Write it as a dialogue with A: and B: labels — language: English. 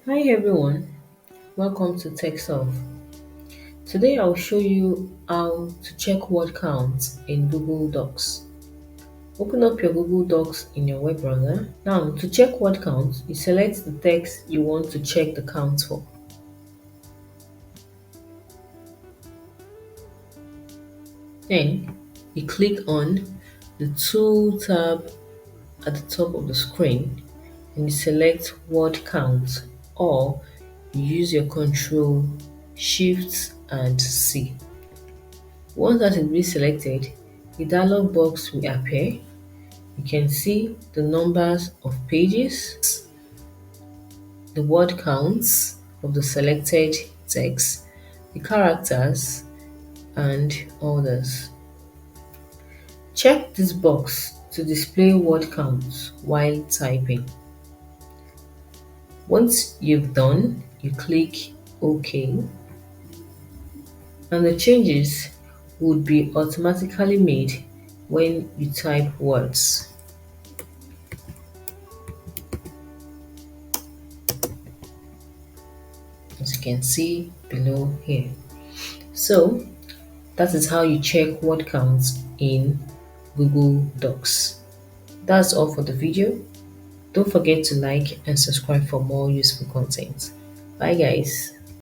A: Hi everyone, welcome to TechSolve. Today I'll show you how to check word counts in Google Docs. Open up your Google Docs in your web browser. Now to check word counts, you select the text you want to check the count for. Then you click on the Tool tab at the top of the screen and you select word count, or you use your Control Shift and C. Once that is been selected, a dialog box will appear. You can see the numbers of pages, the word counts of the selected text, the characters, and others. Check this box to display word counts while typing. Once you've done, you click OK, and the changes would be automatically made when you type words. As you can see below here. So that is how you check word counts in Google Docs. That's all for the video. Don't forget to like and subscribe for more useful content. Bye guys.